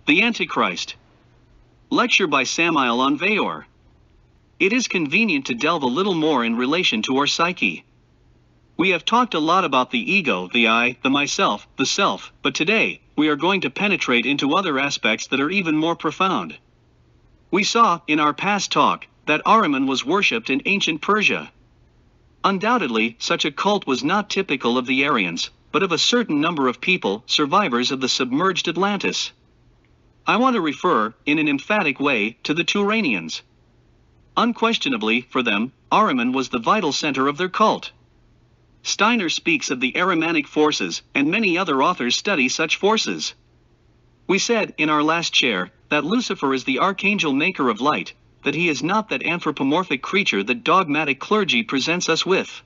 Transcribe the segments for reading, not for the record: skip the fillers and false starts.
The Antichrist. Lecture by Samael Aun Weor. It is convenient to delve a little more in relation to our psyche. We have talked a lot about the ego, the I, the myself, the self, but today, we are going to penetrate into other aspects that are even more profound. We saw, in our past talk, that Ahriman was worshipped in ancient Persia. Undoubtedly, such a cult was not typical of the Aryans, but of a certain number of people, survivors of the submerged Atlantis. I want to refer, in an emphatic way, to the Turanians. Unquestionably, for them, Ahriman was the vital center of their cult. Steiner speaks of the Ahrimanic forces, and many other authors study such forces. We said, in our last share, that Lucifer is the Archangel Maker of Light, that he is not that anthropomorphic creature that dogmatic clergy presents us with.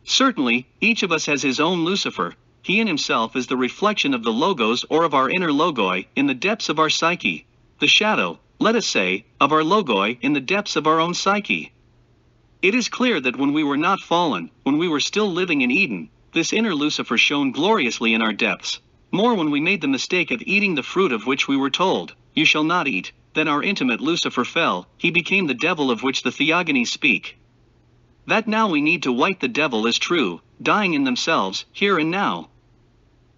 Certainly, each of us has his own Lucifer. He in himself is the reflection of the logos or of our inner logoi in the depths of our psyche, the shadow, let us say, of our logoi in the depths of our own psyche. It is clear that when we were not fallen, when we were still living in Eden, this inner Lucifer shone gloriously in our depths, more when we made the mistake of eating the fruit of which we were told, "You shall not eat." Then our intimate Lucifer fell, he became the devil of which the theogonies speak. That now we need to white the devil is true, dying in themselves, here and now.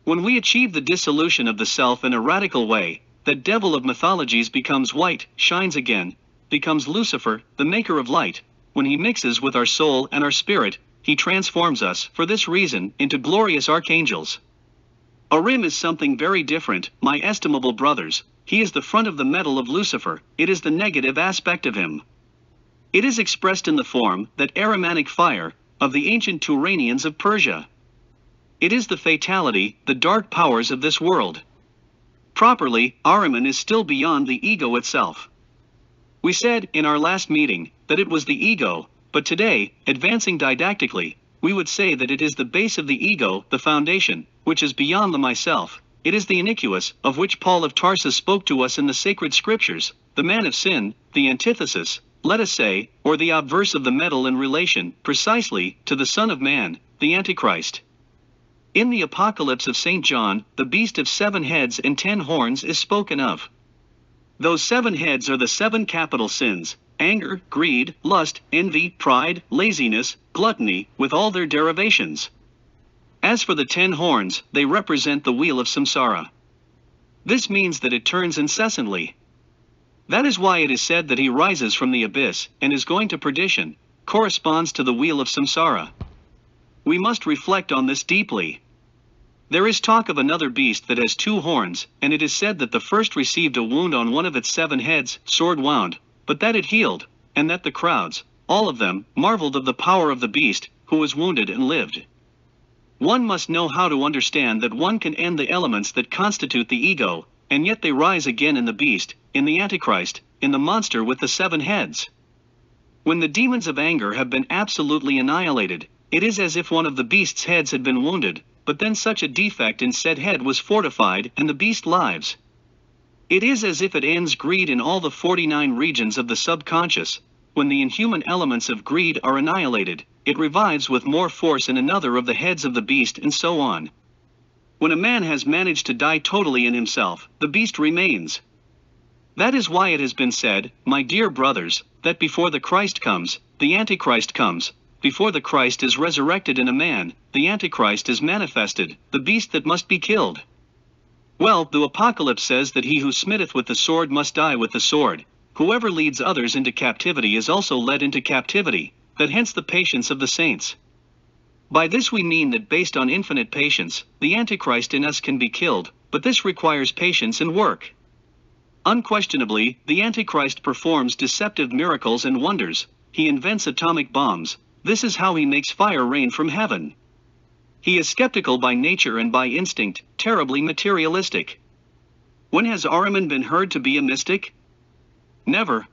When we achieve the dissolution of the self in a radical way, that devil of mythologies becomes white, shines again, becomes Lucifer, the maker of light. When he mixes with our soul and our spirit, he transforms us, for this reason, into glorious archangels. Ahriman is something very different, my estimable brothers. He is the front of the metal of Lucifer, it is the negative aspect of him. It is expressed in the form, that Ahrimanic fire, of the ancient Turanians of Persia. It is the fatality, the dark powers of this world. Properly, Ahriman is still beyond the ego itself. We said, in our last meeting, that it was the ego, but today, advancing didactically, we would say that it is the base of the ego, the foundation, which is beyond the myself. It is the iniquous, of which Paul of Tarsus spoke to us in the sacred scriptures, the man of sin, the antithesis, let us say, or the obverse of the metal in relation, precisely, to the Son of Man, the Antichrist. In the Apocalypse of St. John, the beast of 7 heads and 10 horns is spoken of. Those 7 heads are the 7 capital sins: anger, greed, lust, envy, pride, laziness, gluttony, with all their derivations. As for the 10 horns, they represent the wheel of samsara. This means that it turns incessantly. That is why it is said that he rises from the abyss, and is going to perdition, corresponds to the wheel of samsara. We must reflect on this deeply. There is talk of another beast that has 2 horns, and it is said that the first received a wound on one of its 7 heads, sword wound, but that it healed, and that the crowds, all of them, marveled of the power of the beast, who was wounded and lived. One must know how to understand that one can end the elements that constitute the ego, and yet they rise again in the beast, in the Antichrist, in the monster with the 7 heads. When the demons of anger have been absolutely annihilated, it is as if one of the beast's heads had been wounded, but then such a defect in said head was fortified and the beast lives. It is as if it ends greed in all the 49 regions of the subconscious. When the inhuman elements of greed are annihilated, it revives with more force in another of the heads of the beast, and so on. When a man has managed to die totally in himself, the beast remains. That is why it has been said, my dear brothers, that before the Christ comes, the Antichrist comes. Before the Christ is resurrected in a man, the Antichrist is manifested, the beast that must be killed. Well, the Apocalypse says that he who smitteth with the sword must die with the sword. Whoever leads others into captivity is also led into captivity, that hence the patience of the saints. By this we mean that based on infinite patience, the Antichrist in us can be killed, but this requires patience and work. Unquestionably, the Antichrist performs deceptive miracles and wonders. He invents atomic bombs. This is how he makes fire rain from heaven. He is skeptical by nature and by instinct, terribly materialistic. When has Ahriman been heard to be a mystic? Never.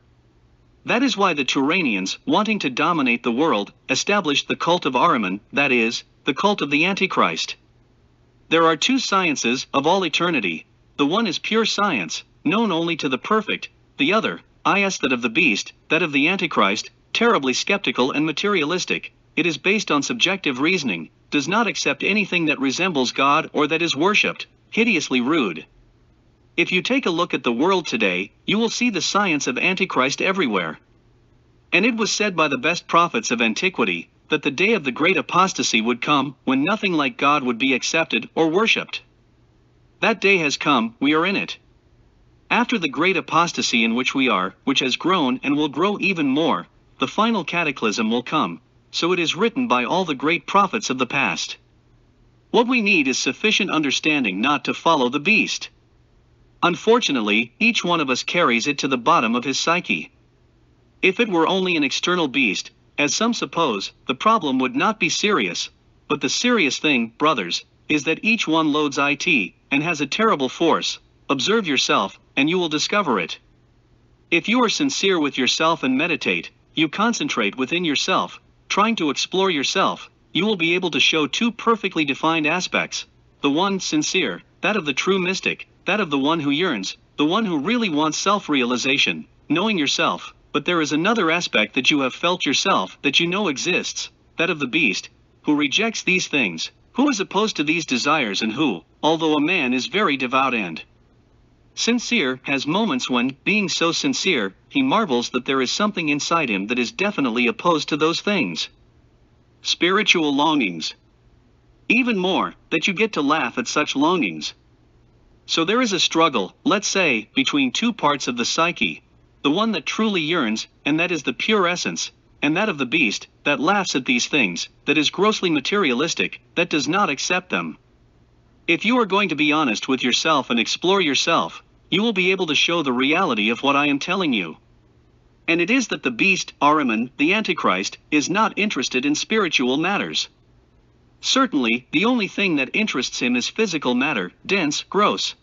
That is why the Turanians, wanting to dominate the world, established the cult of Ahriman, that is, the cult of the Antichrist. There are 2 sciences of all eternity. The one is pure science, known only to the perfect, the other, is that of the beast, that of the Antichrist, terribly skeptical and materialistic. It is based on subjective reasoning, does not accept anything that resembles God or that is worshipped, hideously rude. If you take a look at the world today, you will see the science of Antichrist everywhere. And it was said by the best prophets of antiquity, that the day of the great apostasy would come, when nothing like God would be accepted or worshipped. That day has come, we are in it. After the great apostasy in which we are, which has grown and will grow even more, the final cataclysm will come, so it is written by all the great prophets of the past. What we need is sufficient understanding not to follow the beast. Unfortunately, each one of us carries it to the bottom of his psyche. If it were only an external beast, as some suppose, the problem would not be serious, but the serious thing, brothers, is that each one loads it, and has a terrible force. Observe yourself, and you will discover it. If you are sincere with yourself and meditate, you concentrate within yourself, trying to explore yourself, you will be able to show two perfectly defined aspects. The one, sincere, that of the true mystic, that of the one who yearns, the one who really wants self-realization, knowing yourself. But there is another aspect that you have felt yourself, that you know exists, that of the beast, who rejects these things, who is opposed to these desires, and who, although a man is very devout and sincere, has moments when, being so sincere, he marvels that there is something inside him that is definitely opposed to those things. Spiritual longings. Even more, that you get to laugh at such longings. So there is a struggle, let's say, between two parts of the psyche, the one that truly yearns, and that is the pure essence, and that of the beast, that laughs at these things, that is grossly materialistic, that does not accept them. If you are going to be honest with yourself and explore yourself, you will be able to show the reality of what I am telling you. And it is that the beast, Ahriman, the Antichrist, is not interested in spiritual matters. Certainly, the only thing that interests him is physical matter, dense, gross.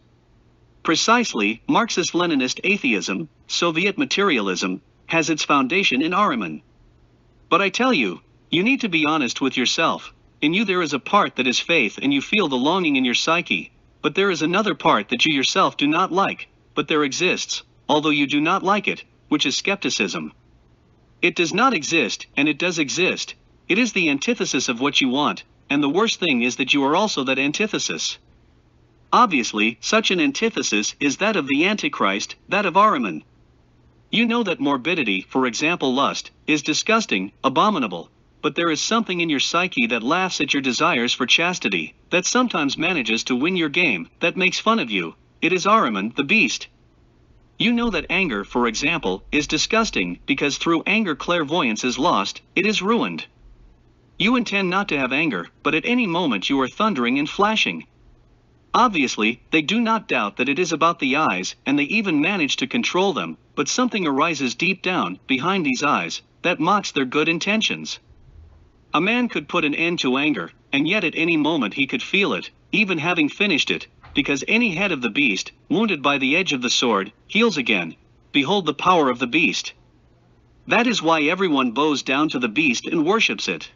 Precisely, Marxist-Leninist atheism, Soviet materialism, has its foundation in Ahriman. But I tell you, you need to be honest with yourself. In you there is a part that is faith, and you feel the longing in your psyche, but there is another part that you yourself do not like, but there exists, although you do not like it, which is skepticism. It does not exist, and it does exist. It is the antithesis of what you want, and the worst thing is that you are also that antithesis. Obviously, such an antithesis is that of the Antichrist, that of Ahriman. You know that morbidity, for example lust, is disgusting, abominable, but there is something in your psyche that laughs at your desires for chastity, that sometimes manages to win your game, that makes fun of you. It is Ahriman, the beast. You know that anger, for example, is disgusting, because through anger clairvoyance is lost, it is ruined. You intend not to have anger, but at any moment you are thundering and flashing. Obviously, they do not doubt that it is about the eyes, and they even manage to control them, but something arises deep down, behind these eyes, that mocks their good intentions. A man could put an end to anger, and yet at any moment he could feel it, even having finished it, because any head of the beast, wounded by the edge of the sword, heals again. Behold the power of the beast. That is why everyone bows down to the beast and worships it.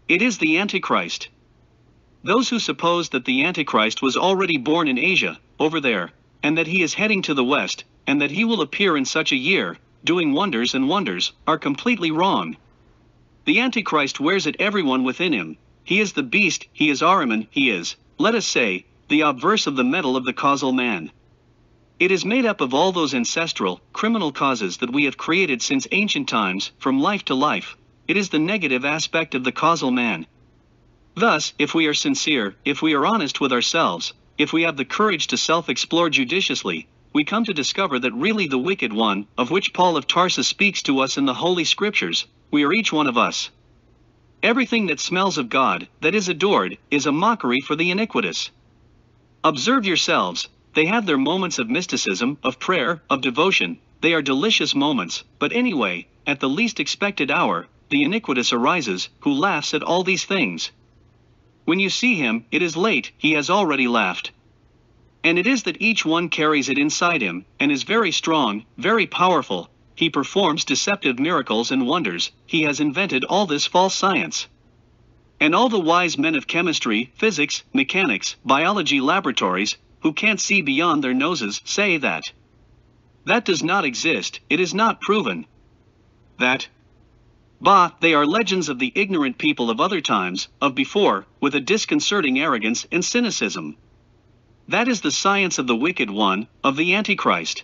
It is the Antichrist. Those who suppose that the Antichrist was already born in Asia, over there, and that he is heading to the west, and that he will appear in such a year, doing wonders and wonders, are completely wrong. The Antichrist wears it everyone within him. He is the beast, he is Ahriman, he is, let us say, the obverse of the metal of the causal man. It is made up of all those ancestral, criminal causes that we have created since ancient times, from life to life. It is the negative aspect of the causal man. Thus, if we are sincere, if we are honest with ourselves, if we have the courage to self-explore judiciously, we come to discover that really the wicked one, of which Paul of Tarsus speaks to us in the Holy Scriptures, we are each one of us. Everything that smells of God, that is adored, is a mockery for the iniquitous. Observe yourselves, they have their moments of mysticism, of prayer, of devotion, they are delicious moments, but anyway, at the least expected hour, the iniquitous arises, who laughs at all these things. When you see him, it is late, he has already laughed. And it is that each one carries it inside him, and is very strong, very powerful. He performs deceptive miracles and wonders, he has invented all this false science. And all the wise men of chemistry, physics, mechanics, biology laboratories, who can't see beyond their noses, say that does not exist, it is not proven. Bah, they are legends of the ignorant people of other times, of before, with a disconcerting arrogance and cynicism. That is the science of the wicked one, of the Antichrist.